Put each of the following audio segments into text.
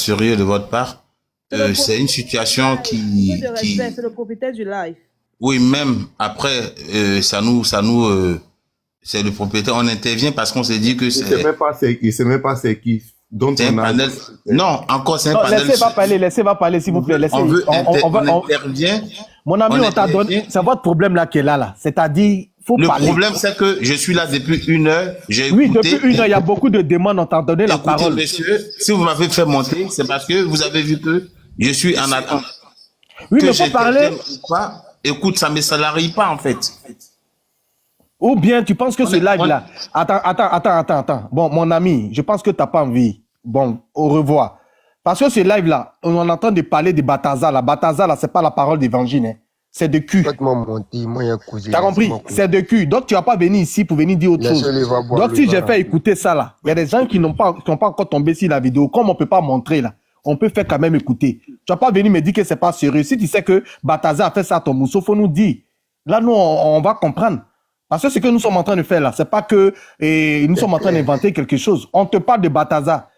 sérieux de votre part. C'est une situation qui... C'est le propriétaire du live. Oui, même après, c'est le propriétaire, on intervient parce qu'on s'est dit que c'est... Il sait même pas c'est qui. C'est un panel. Non, encore c'est un panel. Laissez-moi parler, s'il vous plaît. On intervient. Mon ami, on t'a donné. C'est votre problème là qui est là. C'est-à-dire, faut parler. Le problème, c'est que je suis là depuis 1 heure. J'ai écouté. Oui, depuis 1 heure, il y a beaucoup de demandes. On t'a donné la parole. Monsieur, si vous m'avez fait monter, c'est parce que vous avez vu que je suis en attente. Oui, mais faut parler. Écoute, ça ne me salarie pas en fait. Ou bien tu penses que ce live-là... Attends. Bon, mon ami, je pense que tu n'as pas envie. Bon, au revoir. Parce que ce live-là, on est en train de parler de Bataza. La Bataza, là, ce n'est pas la parole d'évangile. Hein. C'est de cul. Tu as compris? C'est de cul. Donc, tu ne vas pas venir ici pour venir dire autre chose. Donc, si j'ai fait écouter ça, là, il y a des gens qui n'ont pas encore tombé sur la vidéo. Comme on ne peut pas montrer, là, on peut faire quand même écouter. Tu ne vas pas venir me dire que ce n'est pas sérieux. Si tu sais que Bataza a fait ça à ton mousseau, il faut nous dire. Là, nous, on va comprendre. Parce que ce que nous sommes en train de faire là, c'est pas que nous sommes en train d'inventer quelque chose. On te parle de Bataza.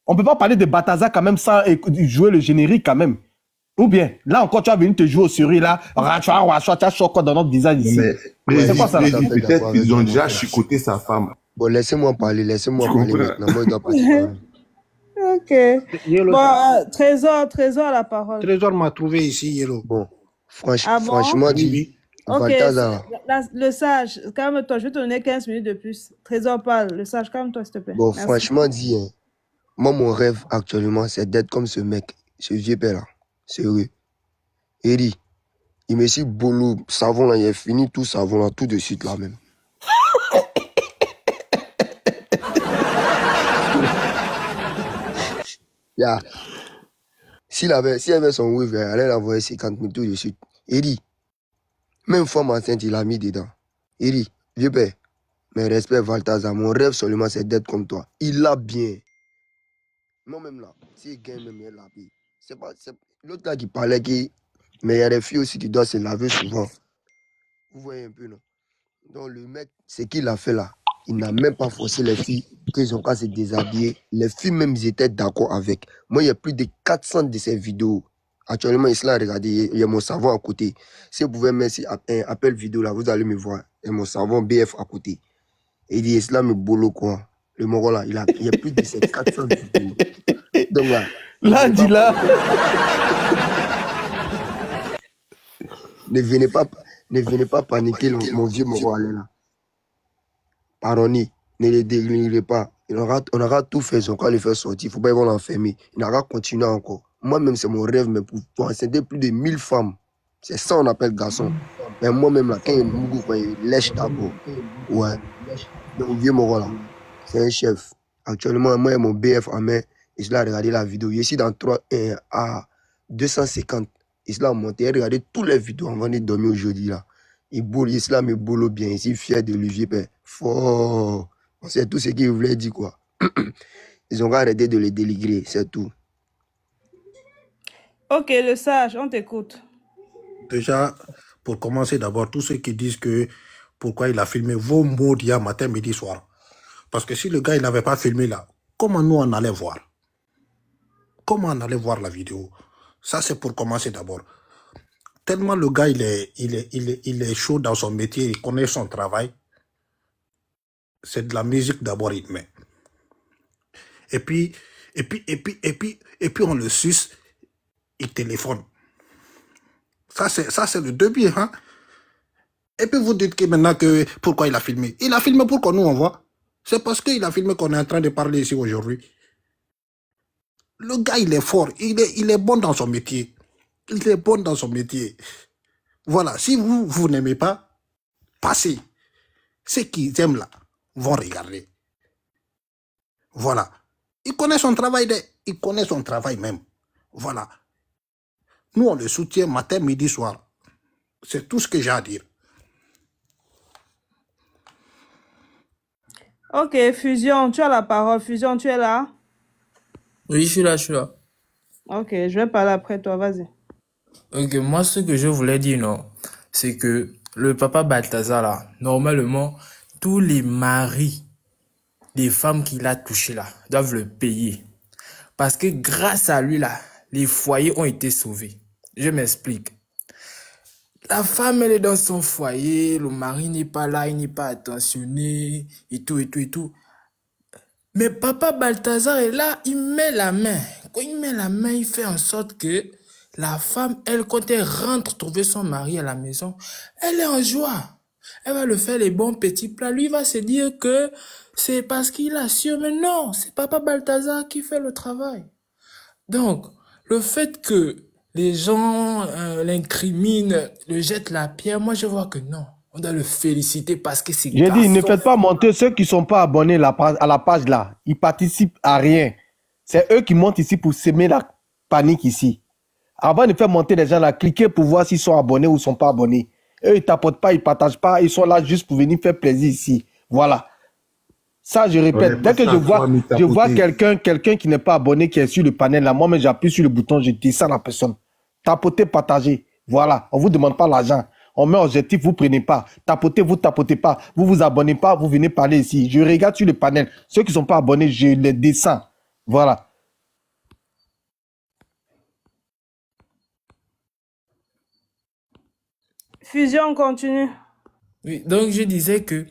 On peut pas parler de Bataza quand même sans jouer le générique quand même. Ou bien, là encore, tu vas venir te jouer au sérieux là, tu as choqué dans notre visage ici. C'est quoi ça? Peut-être qu'ils ont déjà chicoté sa femme. Bon, laissez-moi parler maintenant. Moi, il doit partir. Ok. Bon, Trésor la parole. Trésor m'a trouvé ici, Yellow. Bon, franchement dit... Ok, le sage, calme-toi, je vais te donner 15 minutes de plus. Trésor parle, le sage, calme-toi s'il te plaît. Bon, merci. Franchement dit, hein, moi mon rêve actuellement c'est d'être comme ce mec, ce vieux père là, sérieux. Eri, il me dit boulot, savon là, il a fini tout savon là, tout de suite là même. Yeah. S'il avait son wave, il allait l'envoyer 50 000 tout de suite. Eri. Même femme enceinte, il a mis dedans. Il dit, vieux père, mes respects Valtazar, mon rêve seulement c'est d'être comme toi. Il l'a bien. Moi-même là, si il gagne même, il l'a bien. C'est pas l'autre là qui parlait mais il y a des filles aussi qui doivent se laver souvent. Vous voyez un peu, non? Donc le mec, ce qu'il a fait là, il n'a même pas forcé les filles qu'ils ont qu'à se déshabiller. Les filles même, ils étaient d'accord avec. Moi, il y a plus de 400 de ces vidéos. Actuellement, Islam, regardez, il y a mon savon à côté. Si vous pouvez mettre un appel vidéo là, vous allez me voir. Il y a mon savon BF à côté. Et il dit Islam est bolo quoi. Le Moro là, il y a plus de ces 400 vidéos. Donc là. Là, dis là. Ne venez pas paniquer mon vieux Moro là. Pardonnez, ne le dégrillez pas. On aura tout fait, on va le faire sortir. Il ne faut pas l'enfermer. Il aura continué encore. Moi-même, c'est mon rêve, mais pour enceinter plus de 1000 femmes. C'est ça on appelle garçon. Mais moi-même, là, quand il lèche d'abord. Ouais. Donc, vieux Moro là, c'est un chef. Actuellement, moi, mon BF en main, il a regardé la vidéo. Il est ici dans 250. Il a monté, il a regardé toutes les vidéos avant de dormir aujourd'hui là. Islam est boulot bien, ici fier de lui, vieux père. Fort. C'est tout ce qu'il voulait dire quoi. Ils ont arrêté de les déligrer, c'est tout. Ok, le sage, on t'écoute. Déjà, pour commencer d'abord, tous ceux qui disent que pourquoi il a filmé vos mots d'hier matin, midi, soir. Parce que si le gars il n'avait pas filmé là, comment nous on allait voir? Comment on allait voir la vidéo? Ça c'est pour commencer d'abord. Tellement le gars il est chaud dans son métier, il connaît son travail. C'est de la musique d'abord il met. Et puis on le suce, il téléphone. Ça c'est le début, hein. Et puis vous dites que maintenant que pourquoi il a filmé. Il a filmé pour qu'on nous envoie. C'est parce qu'il a filmé qu'on est en train de parler ici aujourd'hui. Le gars il est fort, il est bon dans son métier. Il est bon dans son métier. Voilà, si vous n'aimez pas, passez. Ceux qui aiment là vont regarder. Voilà. Il connaît son travail, il connaît son travail même. Voilà. Nous, on le soutient matin, midi, soir. C'est tout ce que j'ai à dire. Ok, Fusion, tu as la parole. Fusion, tu es là? Oui, je suis là, je suis là. Ok, je vais parler après toi, vas-y. Ok, moi, ce que je voulais dire, non, c'est que le papa Balthazar, là, normalement, tous les maris des femmes qu'il a touchées, là, doivent le payer. Parce que grâce à lui, là, les foyers ont été sauvés. Je m'explique. La femme, elle est dans son foyer, le mari n'est pas là, il n'est pas attentionné, et tout, et tout, et tout. Mais papa Balthazar est là, il met la main. Quand il met la main, il fait en sorte que la femme, elle, quand elle rentre trouver son mari à la maison, elle est en joie. Elle va le faire les bons petits plats. Lui, il va se dire que c'est parce qu'il a su. Mais non, c'est papa Balthazar qui fait le travail. Donc, le fait que les gens l'incriminent, le jettent la pierre, moi je vois que non. On doit le féliciter parce que c'est J'ai dit, ne garçon. faites pas monter ceux qui ne sont pas abonnés à la page là. Ils participent à rien. C'est eux qui montent ici pour semer la panique ici. Avant de faire monter les gens là, cliquez pour voir s'ils sont abonnés ou ne sont pas abonnés. Eux, ils ne tapotent pas, ils ne partagent pas. Ils sont là juste pour venir faire plaisir ici. Voilà. Ça, je répète, dès que je vois quelqu'un qui n'est pas abonné, qui est sur le panel là, moi-même, j'appuie sur le bouton, je descends la personne. Tapotez, partagez. Voilà. On ne vous demande pas l'argent. On met objectif, vous ne prenez pas. Tapotez, vous ne tapotez pas. Vous ne vous abonnez pas, vous venez parler ici. Je regarde sur le panel. Ceux qui ne sont pas abonnés, je les descends. Voilà. Fusion continue. Oui, donc je disais que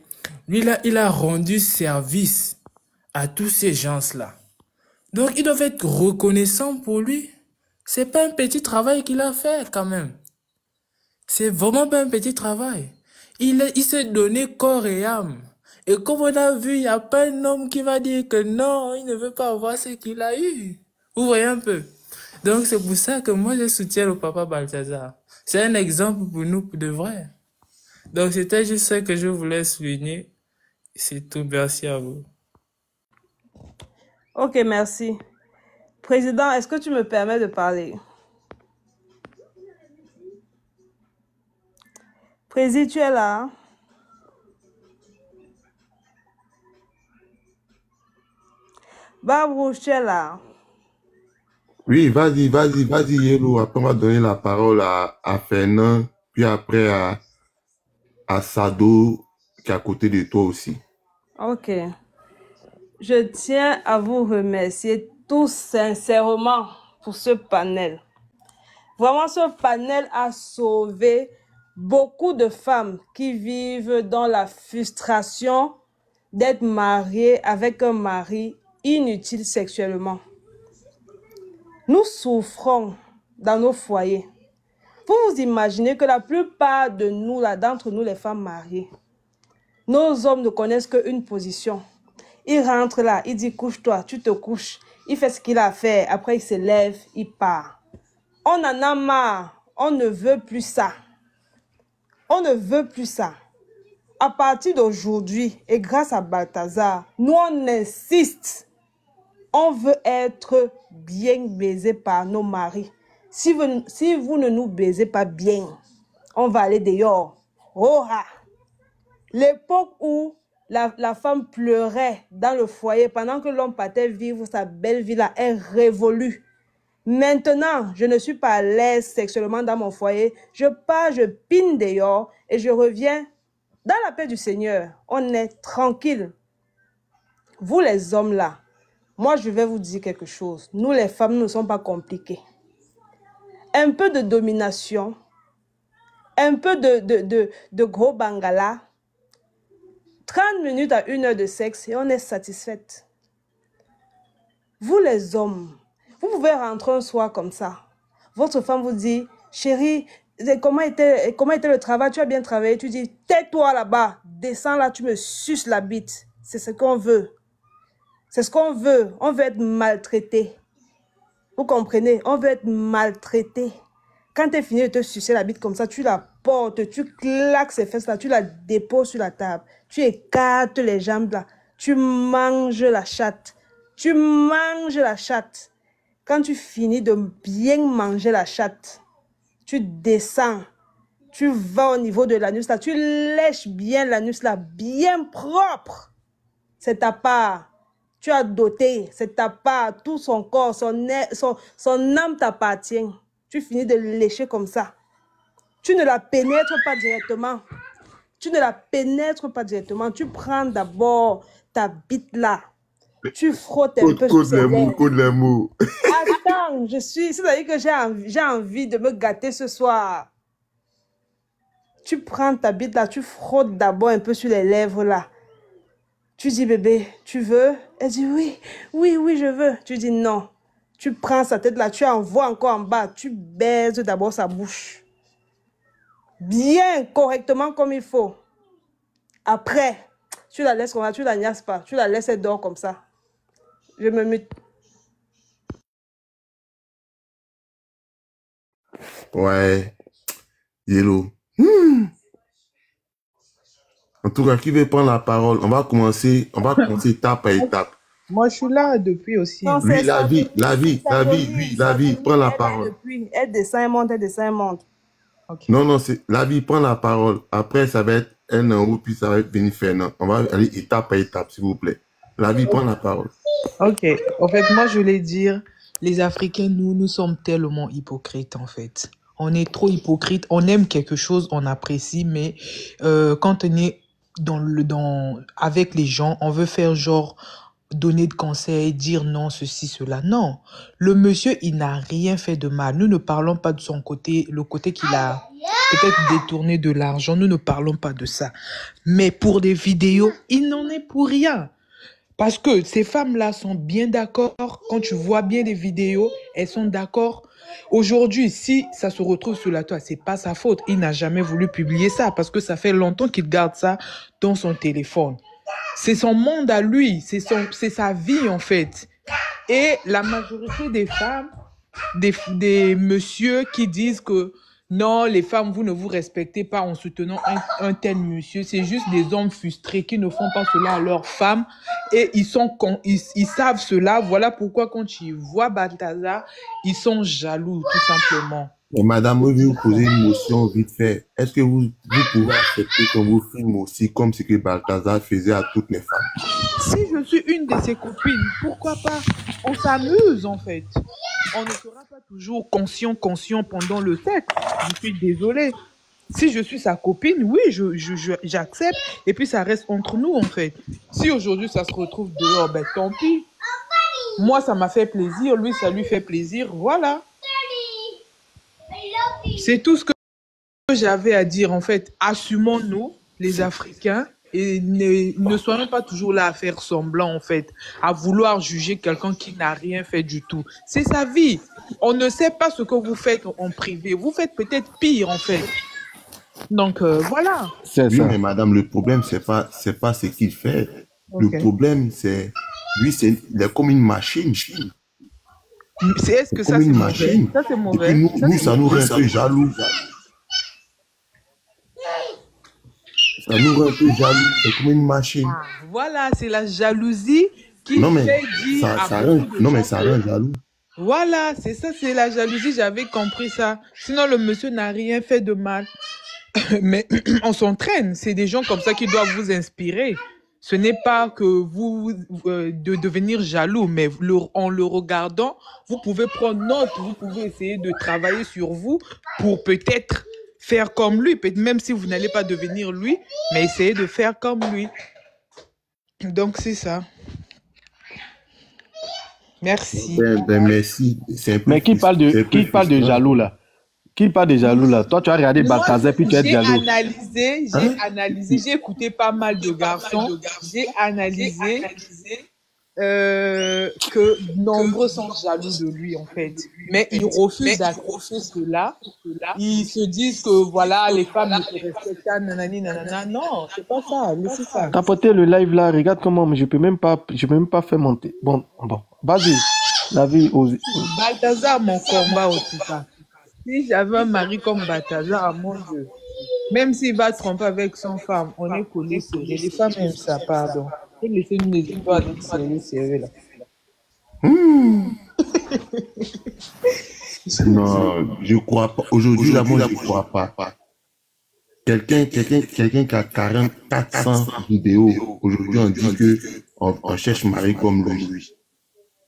lui là, il a rendu service à tous ces gens-là. Donc ils doivent être reconnaissants pour lui. C'est pas un petit travail qu'il a fait quand même. C'est vraiment pas un petit travail. Il s'est donné corps et âme. Et comme on a vu, il n'y a pas un homme qui va dire que non, il ne veut pas avoir ce qu'il a eu. Vous voyez un peu. Donc c'est pour ça que moi je soutiens le papa Balthazar. C'est un exemple pour nous de vrai. Donc c'était juste ça que je voulais souligner. C'est tout, merci à vous. Ok, merci. Président, est-ce que tu me permets de parler? Président, tu es là? Babrouche, tu es là? Oui, vas-y, Yellow. Après, on va donner la parole à Fernand, puis après à Sado, qui est à côté de toi aussi. Ok. Je tiens à vous remercier tous sincèrement pour ce panel. Vraiment, ce panel a sauvé beaucoup de femmes qui vivent dans la frustration d'être mariées avec un mari inutile sexuellement. Nous souffrons dans nos foyers. Vous vous imaginez que la plupart de nous, là, d'entre nous, les femmes mariées, nos hommes ne connaissent qu'une position. Il rentre là, il dit couche-toi, tu te couches. Il fait ce qu'il a à faire, après il se lève, il part. On en a marre, on ne veut plus ça. On ne veut plus ça. À partir d'aujourd'hui, et grâce à Balthazar, nous on insiste. On veut être bien baisé par nos maris. Si vous ne nous baisez pas bien, on va aller dehors. Oh, ah. L'époque où la femme pleurait dans le foyer pendant que l'homme partait vivre sa belle vie là est révolue. Maintenant, je ne suis pas à l'aise sexuellement dans mon foyer. Je pars, je pine dehors et je reviens dans la paix du Seigneur. On est tranquille. Vous les hommes là, moi je vais vous dire quelque chose. Nous les femmes, nous ne sommes pas compliqués. Un peu de domination, un peu de gros bangala, 30 minutes à 1 heure de sexe et on est satisfaite. Vous les hommes, vous pouvez rentrer un soir comme ça. Votre femme vous dit, chérie, comment était le travail? Tu as bien travaillé. Tu dis, tais-toi là-bas, descends là, tu me suces la bite. C'est ce qu'on veut. C'est ce qu'on veut. On veut être maltraité. Vous comprenez? On veut être maltraité. Quand tu es fini de te sucer la bite comme ça, tu la portes, tu claques ses fesses là, tu la déposes sur la table. Tu écartes les jambes là. Tu manges la chatte. Tu manges la chatte. Quand tu finis de bien manger la chatte, tu descends. Tu vas au niveau de l'anus là. Tu lèches bien l'anus là, bien propre. C'est ta part. Tu as doté, c'est ta part, tout son corps, son âme t'appartient. Tu finis de lécher comme ça. Tu ne la pénètres pas directement. Tu ne la pénètres pas directement. Tu prends d'abord ta bite là. Tu frottes un peu sur Code ses les mots, lèvres. code les mots. Attends, c'est-à-dire que j'ai envie de me gâter ce soir. Tu prends ta bite là, tu frottes d'abord un peu sur les lèvres là. Tu dis, bébé, tu veux? Elle dit, oui, oui, oui, je veux. Tu dis, non. Tu prends sa tête là, tu envoies encore en bas. Tu baises d'abord sa bouche. Bien, correctement comme il faut. Après, tu la laisses comme ça, tu la niasses pas. Tu la laisses, elle dort comme ça. Je me mute. Ouais, Yellow. En tout cas, qui veut prendre la parole? On va commencer étape par étape. Moi, je suis là depuis aussi. Non, Oui, c'est la vie, Sandrine, oui, la vie, prends la elle est parole. depuis. Elle descend, elle monte, elle descend, elle monte. Ok. Non, c'est la vie, prends la parole. Après, ça va être un en haut, puis ça va être Béni Fernand. On va aller étape par étape, s'il vous plaît. La vie, prends la parole. Ok. En fait, moi, je voulais dire, les Africains, nous sommes tellement hypocrites, en fait. On est trop hypocrites. On aime quelque chose, on apprécie, mais quand on est avec les gens, on veut faire genre donner de conseils, dire non, ceci, cela. Non. Le monsieur, il n'a rien fait de mal. Nous ne parlons pas de son côté, le côté qu'il a peut-être détourné de l'argent. Nous ne parlons pas de ça. Mais pour des vidéos, il n'en est pour rien. Parce que ces femmes-là sont bien d'accord. Quand tu vois bien des vidéos, elles sont d'accord. Aujourd'hui, si ça se retrouve sur la toile, c'est pas sa faute. Il n'a jamais voulu publier ça parce que ça fait longtemps qu'il garde ça dans son téléphone. C'est son monde à lui, c'est sa vie en fait. Et la majorité des femmes, des messieurs qui disent que non, les femmes, vous ne vous respectez pas en soutenant un tel monsieur. C'est juste des hommes frustrés qui ne font pas cela à leurs femmes. Et ils savent cela. Voilà pourquoi quand ils voient Balthazar, ils sont jaloux, tout simplement. Et madame, je vais vous poser une motion vite fait. Est-ce que vous pouvez accepter qu'on vous filme aussi comme ce que Balthazar faisait à toutes les femmes? Si je suis une de ses copines, pourquoi pas? On s'amuse en fait. On ne sera pas toujours conscient pendant le sexe. Je suis désolée. Si je suis sa copine, oui, j'accepte. Et puis ça reste entre nous en fait. Si aujourd'hui ça se retrouve dehors, ben tant pis. Moi, ça m'a fait plaisir. Lui, ça lui fait plaisir. Voilà. C'est tout ce que j'avais à dire en fait. Assumons-nous, les Africains, et ne soyons pas toujours là à faire semblant en fait, à vouloir juger quelqu'un qui n'a rien fait du tout. C'est sa vie. On ne sait pas ce que vous faites en privé. Vous faites peut-être pire en fait. Donc voilà. Oui, mais madame, le problème, c'est pas ce qu'il fait. Okay. Le problème, c'est lui, il est comme une machine. Est-ce que ça c'est mauvais? Ça c'est mauvais. Nous, ça nous rend un peu jaloux. Ça nous rend un peu jaloux. C'est comme une machine. Ah, voilà, c'est la jalousie qui fait dire ça rend jaloux. Voilà, c'est ça, c'est la jalousie. J'avais compris ça. Sinon, le monsieur n'a rien fait de mal. Mais on s'entraîne. C'est des gens comme ça qui doivent vous inspirer. Ce n'est pas que vous de devenir jaloux, mais en le regardant, vous pouvez prendre note, vous pouvez essayer de travailler sur vous pour peut-être faire comme lui, même si vous n'allez pas devenir lui, mais essayer de faire comme lui. Donc c'est ça. Merci. Ben merci. Mais qui parle de jaloux là? Qui parle de jaloux là? Toi, tu as regardé Balthazar puis tu es jaloux. J'ai analysé, j'ai écouté pas mal de garçons. J'ai analysé que nombreux sont jaloux de lui en fait. Mais ils refusent d'accepter cela. Ils se disent que voilà, les femmes ne se respectent pas, nanani, nanana. Non, c'est pas ça. Laissez ça. Tapoter le live là, regarde comment je peux même pas faire monter. Bon, vas-y. La vie aux... Balthazar, mon combat aussi ça. Si j'avais un mari comme Balthazar, mon Dieu, même s'il va tromper avec son femme, on est collés serrés. Les femmes aiment ça, pardon. Et laissez-nous les histoires de serrés là. Non, je crois pas. Aujourd'hui, là, moi, je crois pas. Quelqu'un qui a 400 vidéos, aujourd'hui, on dit que on cherche mari comme lui.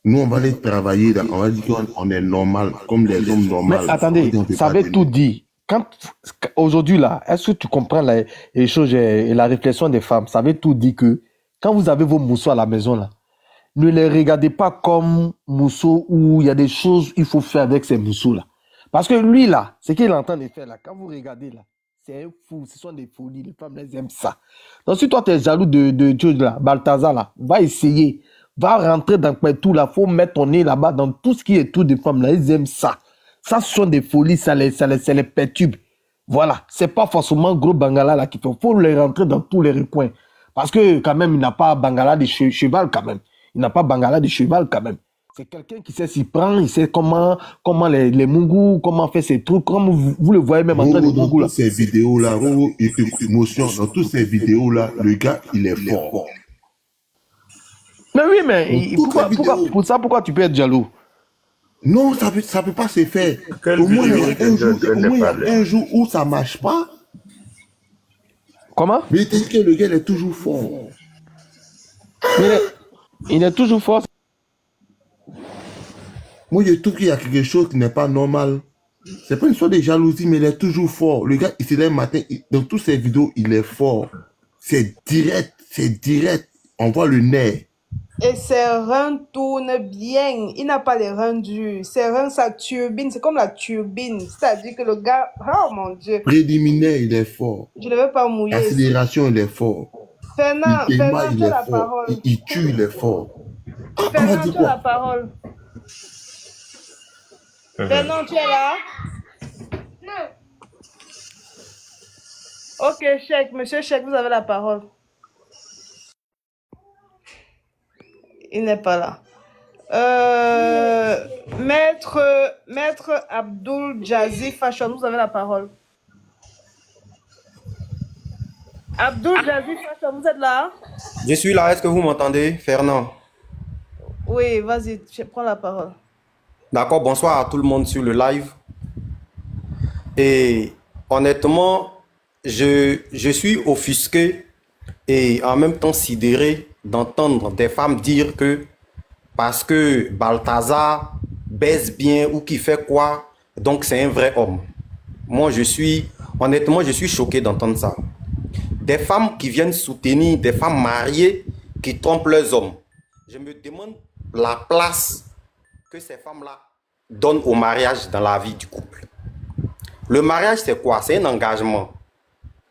Nous, on va aller travailler, on va dire qu'on est normal, comme les hommes normaux. Mais attendez, ça veut tout dire. Aujourd'hui, là, est-ce que tu comprends les choses et la réflexion des femmes? Ça veut tout dire que quand vous avez vos mousseaux à la maison, là, ne les regardez pas comme Mousso où il y a des choses qu'il faut faire avec ces Mousso-là. Parce que lui, là, ce qu'il est en train de faire, là, quand vous regardez, là, c'est un fou, ce sont des folies, les femmes, elles aiment ça. Donc, si toi, tu es jaloux de choses, là, Balthazar, là, va essayer, va rentrer dans tout, là, faut mettre ton nez là-bas, dans tout ce qui est tout des femmes, là, elles aiment ça. Ça, ce sont des folies, ça les perturbe. Voilà, c'est pas forcément gros Bangala, là, qu'il faut les rentrer dans tous les recoins. Parce que, quand même, il n'a pas Bangala de cheval, quand même. Il n'a pas Bangala de cheval, quand même. C'est quelqu'un qui sait s'y prendre, il sait comment les Mungous, comment faire ses trucs, comme vous le voyez même en train de Mungous là. Dans toutes ces vidéos-là, il te émotion. Dans toutes ces vidéos-là, le gars, il est fort. Mais oui, mais pourquoi tu peux être jaloux? Non, ça peut pas se faire. Au moins, il y a un jour où ça marche pas. Comment? Mais il que le gars, il est toujours fort. Il est toujours fort. Moi, je trouve qu'il y a quelque chose qui n'est pas normal. C'est pas une sorte de jalousie, mais il est toujours fort. Le gars, il se lève le matin, dans toutes ses vidéos, il est fort. C'est direct. On voit le nez. Et ses reins tournent bien. Il n'a pas les reins durs. Ses reins, ça turbine. C'est comme la turbine. C'est-à-dire que le gars... Oh mon Dieu. Préliminaire, il est fort. Je ne vais pas mouiller. Accélération, il est fort. Fernand, tu as la parole. Il tue, il est fort. Fernand, tu as la parole. Fernand, tu es là? Non. Ok, Cheikh. Monsieur Cheikh, vous avez la parole. Il n'est pas là. Maître Abdul Jazzy Fashion, vous avez la parole. Abdul Jazzy Fashion, vous êtes là? Je suis là, est-ce que vous m'entendez, Fernand? Oui, vas-y, je prends la parole. D'accord, bonsoir à tout le monde sur le live. Et honnêtement, je suis offusqué et en même temps sidéré d'entendre des femmes dire que parce que Balthazar baise bien ou qui fait quoi, donc c'est un vrai homme. Moi, honnêtement, je suis choqué d'entendre ça. Des femmes qui viennent soutenir des femmes mariées qui trompent leurs hommes. Je me demande la place que ces femmes-là donnent au mariage dans la vie du couple. Le mariage, c'est quoi? C'est un engagement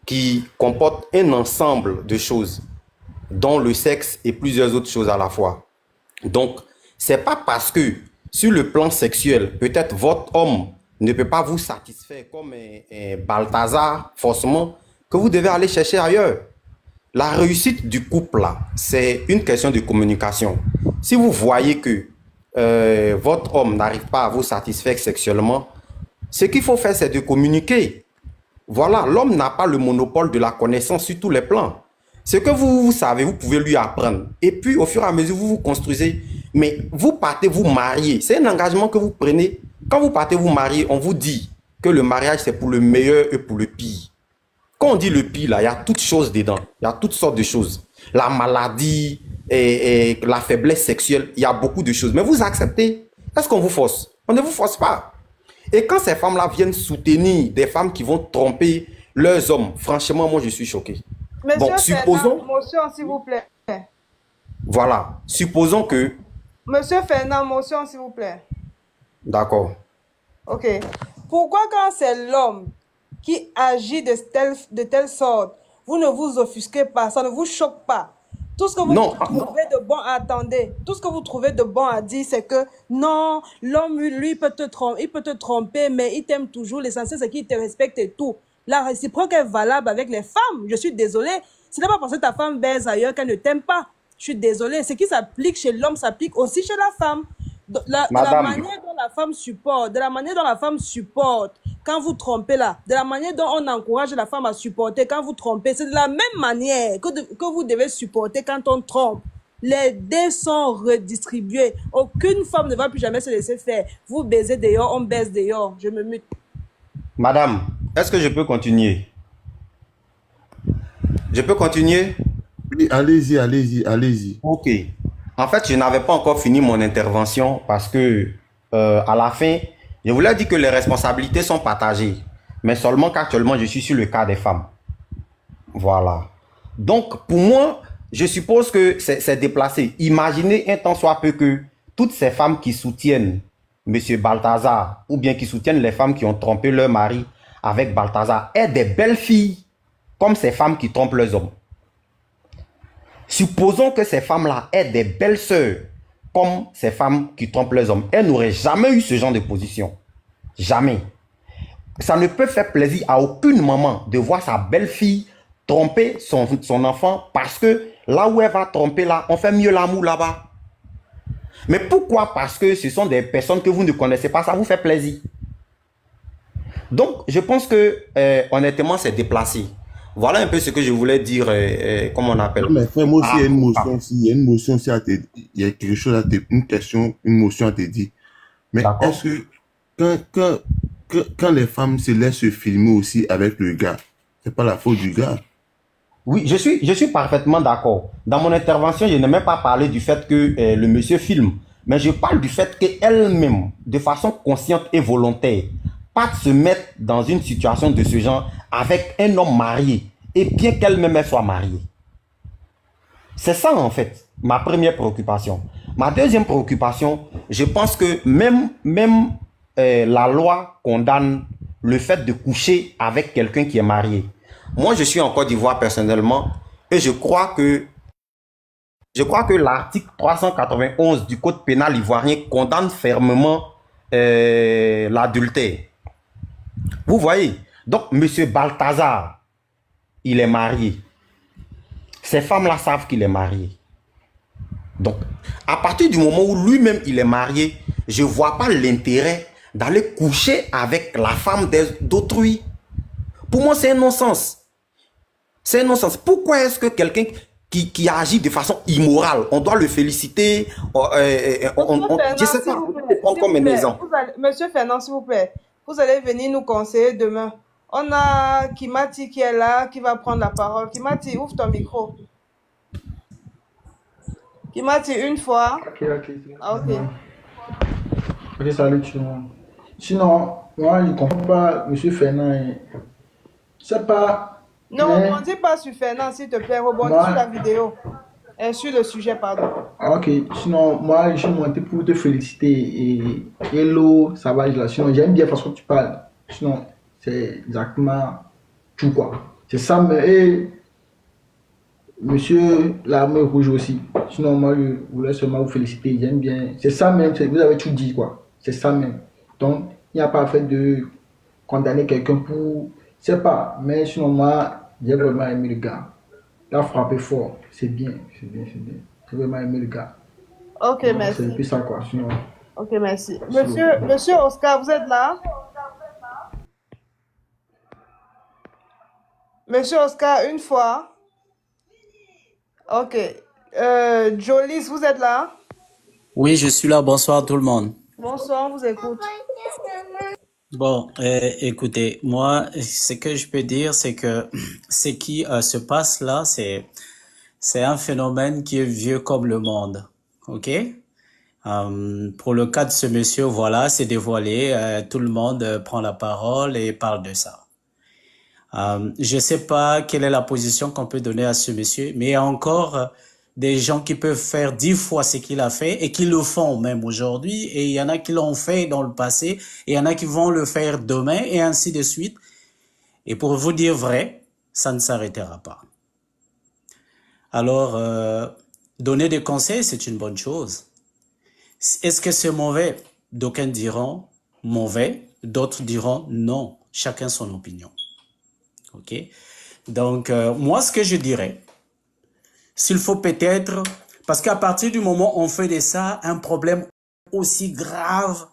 qui comporte un ensemble de choses, dont le sexe et plusieurs autres choses à la fois. Donc, c'est pas parce que sur le plan sexuel, peut-être votre homme ne peut pas vous satisfaire comme un Balthazar, forcément, que vous devez aller chercher ailleurs. La réussite du couple, là, c'est une question de communication. Si vous voyez que votre homme n'arrive pas à vous satisfaire sexuellement, ce qu'il faut faire, c'est de communiquer. Voilà, l'homme n'a pas le monopole de la connaissance sur tous les plans. Ce que vous savez, vous pouvez lui apprendre. Et puis, au fur et à mesure, vous vous construisez. Mais vous partez vous marier. C'est un engagement que vous prenez. Quand vous partez vous marier, on vous dit que le mariage, c'est pour le meilleur et pour le pire. Quand on dit le pire, là, il y a toutes choses dedans. Il y a toutes sortes de choses. La maladie, et la faiblesse sexuelle, il y a beaucoup de choses. Mais vous acceptez. Est-ce qu'on vous force? On ne vous force pas. Et quand ces femmes-là viennent soutenir des femmes qui vont tromper leurs hommes, franchement, moi, je suis choqué. Monsieur bon, supposons... Fernand, motion, s'il vous plaît. Voilà. Supposons que... Monsieur Fernand, motion, s'il vous plaît. D'accord. Ok. Pourquoi quand c'est l'homme qui agit de telle sorte, vous ne vous offusquez pas, ça ne vous choque pas? Tout ce que vous trouvez de bon, attendez, tout ce que vous trouvez de bon à dire, c'est que non, l'homme, lui, peut te tromper, mais il t'aime toujours. L'essentiel, c'est qu'il te respecte et tout. La réciproque est valable avec les femmes. Je suis désolée. Ce n'est pas parce que ta femme baise ailleurs qu'elle ne t'aime pas. Je suis désolée. Ce qui s'applique chez l'homme s'applique aussi chez la femme. De la manière dont la femme supporte, quand vous trompez là, de la manière dont on encourage la femme à supporter quand vous trompez, c'est de la même manière que vous devez supporter quand on trompe. Les dés sont redistribués. Aucune femme ne va plus jamais se laisser faire. Vous baisez dehors, on baise dehors. Je me mute. Madame, est-ce que je peux continuer? Je peux continuer? Oui, allez-y. Ok. En fait, je n'avais pas encore fini mon intervention parce que à la fin, je vous l'ai dit que les responsabilités sont partagées, mais seulement qu'actuellement, je suis sur le cas des femmes. Voilà. Donc, pour moi, je suppose que c'est déplacé. Imaginez un temps soit peu que toutes ces femmes qui soutiennent M. Balthazar, ou bien qui soutiennent les femmes qui ont trompé leur mari avec Balthazar, aient des belles filles comme ces femmes qui trompent leurs hommes. Supposons que ces femmes-là aient des belles sœurs comme ces femmes qui trompent leurs hommes. Elles n'auraient jamais eu ce genre de position. Jamais. Ça ne peut faire plaisir à aucune maman de voir sa belle-fille tromper son enfant parce que là où elle va tromper, là, on fait mieux l'amour là-bas. Mais pourquoi? Parce que ce sont des personnes que vous ne connaissez pas, ça vous fait plaisir. Donc, je pense que, honnêtement, c'est déplacé. Voilà un peu ce que je voulais dire, comment on appelle. Mais frère, moi aussi, il y a une motion aussi. Il y a une motion aussi à te dire. Il y a quelque chose à te une question, une motion à te dire. Mais est-ce que quand les femmes se laissent se filmer aussi avec le gars, c'est pas la faute du gars? Oui, je suis parfaitement d'accord. Dans mon intervention, je n'ai même pas parlé du fait que le monsieur filme. Mais je parle du fait qu'elle-même, de façon consciente et volontaire, pas de se mettre dans une situation de ce genre avec un homme marié, et bien qu'elle-même soit mariée. C'est ça, en fait, ma première préoccupation. Ma deuxième préoccupation, je pense que même la loi condamne le fait de coucher avec quelqu'un qui est marié. Moi, je suis en Côte d'Ivoire personnellement, et je crois que l'article 391 du Code pénal ivoirien condamne fermement l'adultère. Vous voyez? Donc, M. Balthazar, il est marié. Ces femmes-là savent qu'il est marié. Donc, à partir du moment où lui-même il est marié, je ne vois pas l'intérêt d'aller coucher avec la femme d'autrui. Pour moi, c'est un non-sens. C'est un non-sens. Pourquoi est-ce que quelqu'un qui agit de façon immorale, on doit le féliciter, je sais pas, prendre comme un exemple. Monsieur Fernand, s'il vous plaît, vous allez venir nous conseiller demain. On a Kimati qui est là, qui va prendre la parole. Kimati, ouvre ton micro. Kimati, une fois. Ok. Ah, ok. Ok, salut tout le monde. Sinon, moi, je ne comprends pas, monsieur Fernand. C'est pas... Non, ne rebondis pas sur Fernand, s'il te plaît. Rebondis sur la vidéo. Et sur le sujet, pardon. Ok, sinon, moi, je suis monté pour te féliciter. Et hello, ça va, là. Sinon, j'aime bien la façon que tu parles. Sinon, c'est exactement tout, quoi. C'est ça, mais... Et monsieur l'armée rouge aussi. Sinon, moi, je voulais seulement vous féliciter. J'aime bien. C'est ça même, vous avez tout dit, quoi. C'est ça même. Donc, il n'y a pas fait de condamner quelqu'un pour... Je sais pas, mais sinon, moi, j'ai vraiment aimé le gars. Il a frappé fort. C'est bien. J'ai vraiment aimé le gars. Ok, donc, merci. C'est plus ça, quoi. Sinon... Ok, merci. Monsieur Oscar, vous êtes là? Monsieur Oscar, une fois. Ok. Jolis, vous êtes là? Oui, je suis là. Bonsoir tout le monde. Bonsoir, on vous écoute. Bon, écoutez, moi, ce que je peux dire, c'est que ce qui se passe là, c'est un phénomène qui est vieux comme le monde. OK? Pour le cas de ce monsieur, voilà, c'est dévoilé. Tout le monde prend la parole et parle de ça. Je sais pas quelle est la position qu'on peut donner à ce monsieur, mais il y a encore des gens qui peuvent faire 10 fois ce qu'il a fait et qui le font même aujourd'hui, et il y en a qui l'ont fait dans le passé, et il y en a qui vont le faire demain, et ainsi de suite. Et pour vous dire vrai, ça ne s'arrêtera pas. Alors, donner des conseils, c'est une bonne chose. Est-ce que c'est mauvais? D'aucuns diront mauvais, d'autres diront non. Chacun son opinion. OK? Donc, moi, ce que je dirais, s'il faut peut-être, parce qu'à partir du moment où on fait de ça un problème aussi grave,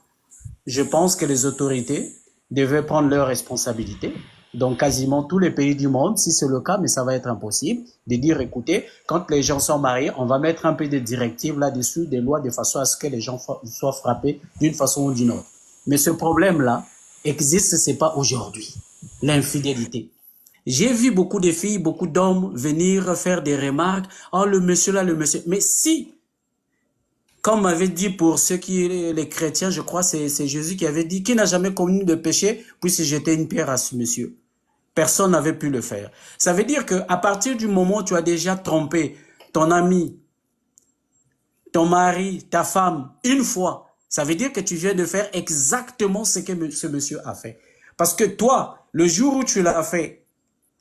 je pense que les autorités devaient prendre leurs responsabilités. Donc, quasiment tous les pays du monde, si c'est le cas, mais ça va être impossible, de dire, écoutez, quand les gens sont mariés, on va mettre un peu de directives là-dessus, des lois, de façon à ce que les gens soient frappés d'une façon ou d'une autre. Mais ce problème-là existe, c'est pas aujourd'hui. L'infidélité. J'ai vu beaucoup de filles, beaucoup d'hommes venir faire des remarques. Oh, le monsieur là, le monsieur. Mais si, comme m'avait dit pour ceux qui, les chrétiens, je crois, c'est Jésus qui avait dit, qui n'a jamais commis de péché, puisse jeter une pierre à ce monsieur. Personne n'avait pu le faire. Ça veut dire que à partir du moment où tu as déjà trompé ton ami, ton mari, ta femme, une fois, ça veut dire que tu viens de faire exactement ce que ce monsieur a fait. Parce que toi, le jour où tu l'as fait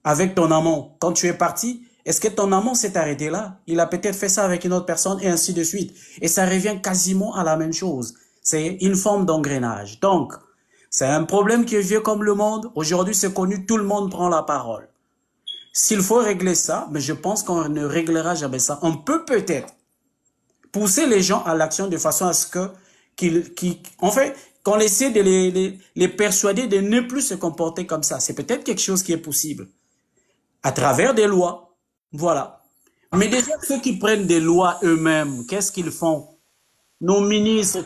avec ton amant, quand tu es parti, est-ce que ton amant s'est arrêté là? Il a peut-être fait ça avec une autre personne et ainsi de suite. Et ça revient quasiment à la même chose. C'est une forme d'engrenage. Donc, c'est un problème qui est vieux comme le monde. Aujourd'hui, c'est connu, tout le monde prend la parole. S'il faut régler ça, mais je pense qu'on ne réglera jamais ça. On peut peut-être pousser les gens à l'action de façon à ce que, en fait, qu'on essaie de les persuader de ne plus se comporter comme ça. C'est peut-être quelque chose qui est possible. À travers des lois. Voilà. Mais déjà, ceux qui prennent des lois eux-mêmes, qu'est-ce qu'ils font? Nos ministres